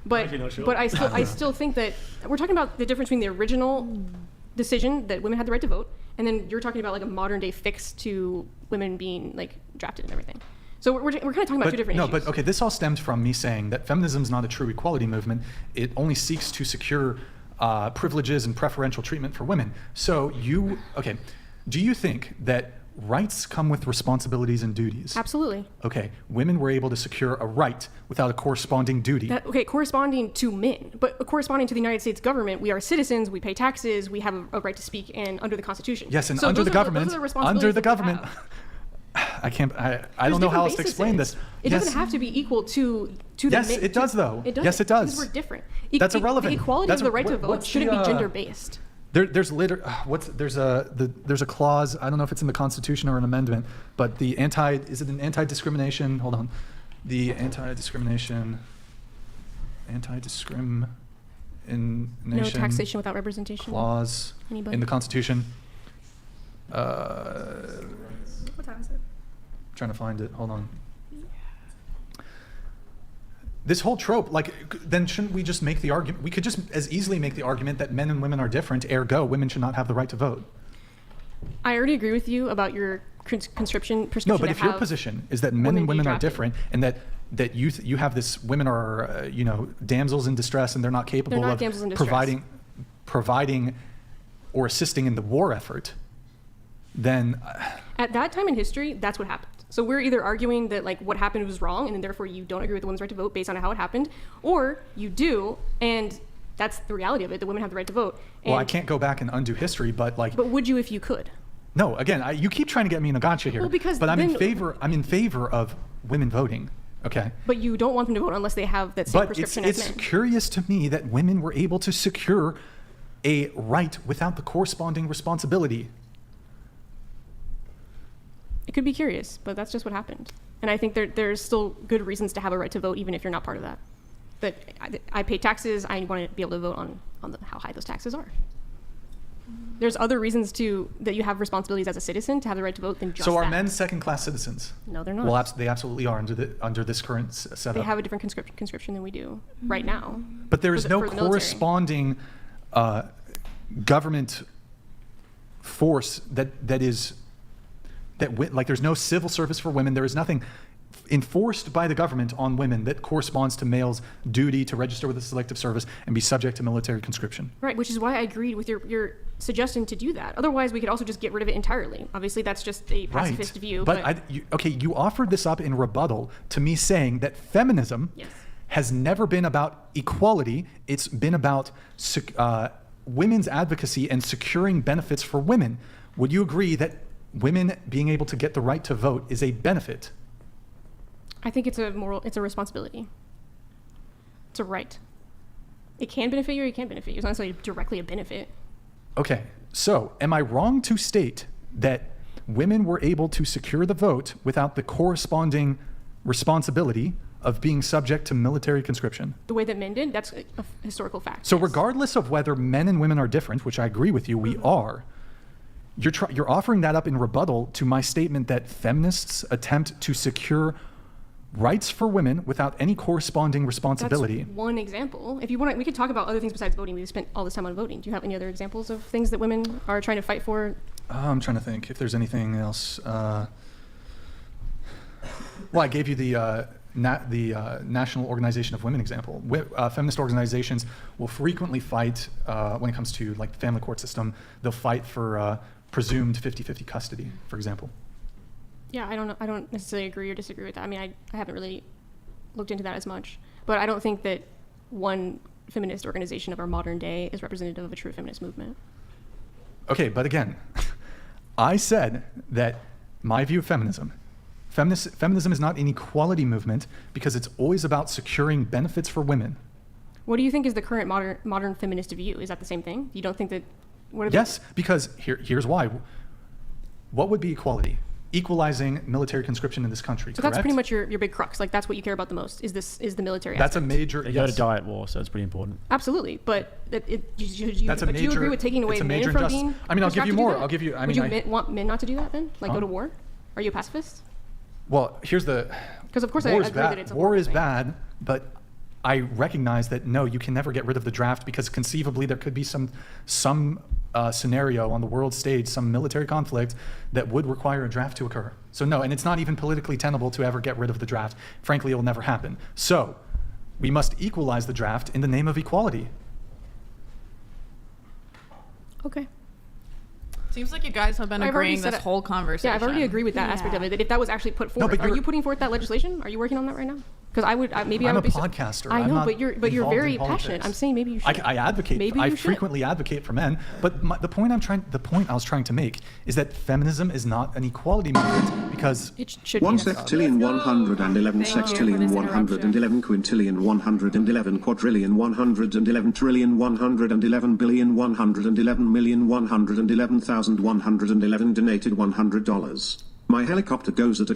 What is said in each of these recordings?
But Actually, not sure. but I still think that we're talking about the difference between the original decision that women had the right to vote, and then you're talking about like a modern day fix to women being like drafted and everything. So we're kind of talking about two different issues. But okay, this all stemmed from me saying that feminism is not a true equality movement. It only seeks to secure privileges and preferential treatment for women. So do you think that rights come with responsibilities and duties? Absolutely. Okay, women were able to secure a right without a corresponding duty. Corresponding to men, but corresponding to the United States government, we are citizens, we pay taxes, we have a right to speak, and under the Constitution. Yes, and so under the government, I don't know how else to explain this. It doesn't have to be equal to the Yes, it does though. It does. Yes, it does. Because we're different. That's irrelevant. The equality of the right to vote shouldn't be gender-based. There's a clause, I don't know if it's in the Constitution or an amendment, but is it an anti-discrimination? Hold on. The anti-discrimination No taxation without representation. Clause Anybody? in the Constitution. What time is it? Trying to find it. Hold on. This whole trope, then shouldn't we just make the argument? We could just as easily make the argument that men and women are different, ergo, women should not have the right to vote. I already agree with you about your prescription. No, but if your position is that men and women are different, and that you have this, women are damsels in distress, and they're not capable of providing or assisting in the war effort, then at that time in history, that's what happened. So we're either arguing that what happened was wrong, and then therefore you don't agree with the women's right to vote based on how it happened, or you do, and that's the reality of it. The women have the right to vote. Well, I can't go back and undo history, but But would you if you could? No. Again, you keep trying to get me in a gotcha here. Well, because I'm in favor of women voting. Okay. But you don't want them to vote unless they have that same prescription as men. It's curious to me that women were able to secure a right without the corresponding responsibility. It could be curious, but that's just what happened. And I think there's still good reasons to have a right to vote, even if you're not part of that. But I pay taxes. I want to be able to vote on how high those taxes are. There's other reasons that you have responsibilities as a citizen to have the right to vote than just that. So are men second-class citizens? No, they're not. Well, they absolutely are under this current setup. They have a different conscription than we do right now. But there is no corresponding government force there's no civil service for women. There is nothing enforced by the government on women that corresponds to males' duty to register with the selective service and be subject to military conscription. Right, which is why I agreed with your suggestion to do that. Otherwise, we could also just get rid of it entirely. Obviously, that's just a pacifist view. But you offered this up in rebuttal to me saying that feminism has never been about equality. It's been about women's advocacy and securing benefits for women. Would you agree that women being able to get the right to vote is a benefit? I think it's a responsibility. It's a right. It can benefit you or it can't benefit you. It's not necessarily directly a benefit. Okay, so am I wrong to state that women were able to secure the vote without the corresponding responsibility of being subject to military conscription? The way that men did, that's a historical fact. So regardless of whether men and women are different, which I agree with you, we are, you're offering that up in rebuttal to my statement that feminists attempt to secure rights for women without any corresponding responsibility. That's one example. If you want, we could talk about other things besides voting. We spent all this time on voting. Do you have any other examples of things that women are trying to fight for? I'm trying to think if there's anything else. Well, I gave you the National Organization of Women example. Feminist organizations will frequently fight when it comes to the family court system. They'll fight for presumed 50-50 custody, for example. Yeah, I don't necessarily agree or disagree with that. I mean, I haven't really looked into that as much, but I don't think that one feminist organization of our modern day is representative of a true feminist movement. Okay, but again, I said that my view of feminism is not an equality movement because it's always about securing benefits for women. What do you think is the current modern feminist view? Is that the same thing? You don't think that? Yes, because here's why. What would be equality? Equalizing military conscription in this country. So correct? That's pretty much your big crux. That's what you care about the most. Is the military? That's aspect. A major. They go to die at war, so it's pretty important. Absolutely, but do you agree with taking away men from being? I mean, I'll give you more. I'll give you. Would you want men not to do that then? Go to war? Are you a pacifist? Well, here's the. Because of course I agree that it's a war is bad, but I recognize that no, you can never get rid of the draft because conceivably there could be some scenario on the world stage, some military conflict that would require a draft to occur. So no, and it's not even politically tenable to ever get rid of the draft. Frankly, it will never happen. So we must equalize the draft in the name of equality. Okay. Seems like you guys have been I've already agreeing said this it. whole conversation. Yeah, I've already agreed with that aspect of it. That if that was actually put forward, but are you're- you putting forth that legislation? Are you working on that right now? Because I would, maybe I I'm would a be. podcaster. I I'm know, not but you're involved very in politics. passionate. I'm saying maybe you should. I advocate. Maybe I you should. frequently advocate for men, but the point I was trying to make is that feminism is not an equality movement because It should One be. sextillion, 111 sextillion, 111 quintillion, 111 quadrillion, 111 trillion, 111 billion, 111 million, 111,111 donated $100. My helicopter goes at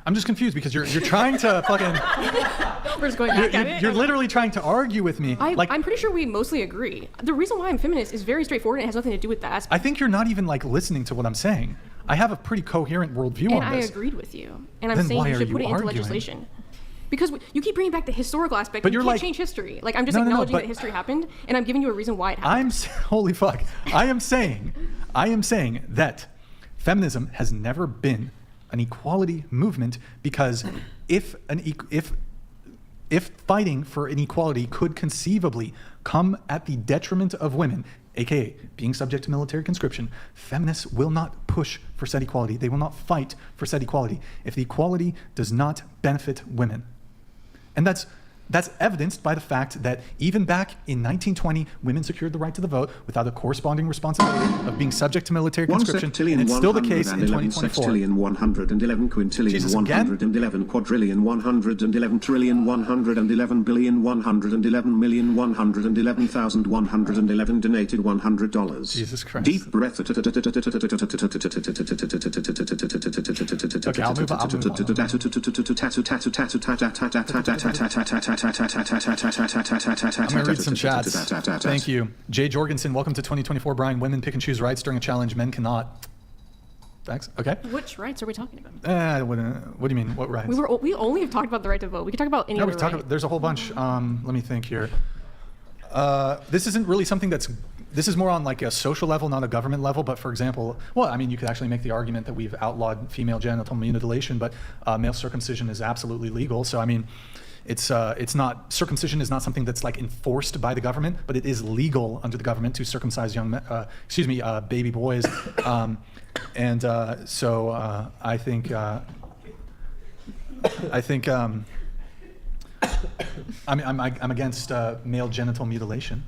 I'm just confused because you're trying to fucking We're just going back at it. you're literally trying to argue with me. I'm pretty sure we mostly agree. The reason why I'm feminist is very straightforward and it has nothing to do with that aspect. I think you're not even like listening to what I'm saying. I have a pretty coherent worldview And on I this. agreed with you. And I'm Then saying why you are should you put it into arguing? legislation. Because you keep bringing back the historical aspect, But but you you're can't like- change history. Like I'm just No, no, no, acknowledging but- that history happened, and I'm giving you a reason why it happened. Holy fuck. I am saying that feminism has never been an equality movement because if fighting for an equality could conceivably come at the detriment of women, aka being subject to military conscription, feminists will not push for said equality. They will not fight for said equality if the equality does not benefit women. And that's evidenced by the fact that even back in 1920, women secured the right to the vote without a corresponding responsibility of being subject to military One conscription. sextillion, And it's still the case in 111 2024. sextillion, 111 quintillion, Jesus, again? 111 quadrillion, 111 trillion, 111 billion, 111 million, 111,111 donated $100. Jesus Christ. Deep breath. Okay, I'll move on. I'm going to read some chats. Thank you. Jay Jorgensen, welcome to 2024. Brian, women pick and choose rights during a challenge. Men cannot. Thanks. Okay. Which rights are we talking about? What do you mean? What rights? We only have talked about the right to vote. We could talk about any No, other we talk right. about, there's a whole bunch. Let me think here. This isn't really something this is more on like a social level, not a government level. But for example, well, I mean, you could actually make the argument that we've outlawed female genital mutilation, but male circumcision is absolutely legal. So I mean, it's not, circumcision is not something that's like enforced by the government, but it is legal under the government to circumcise baby boys. So I think I'm against male genital mutilation.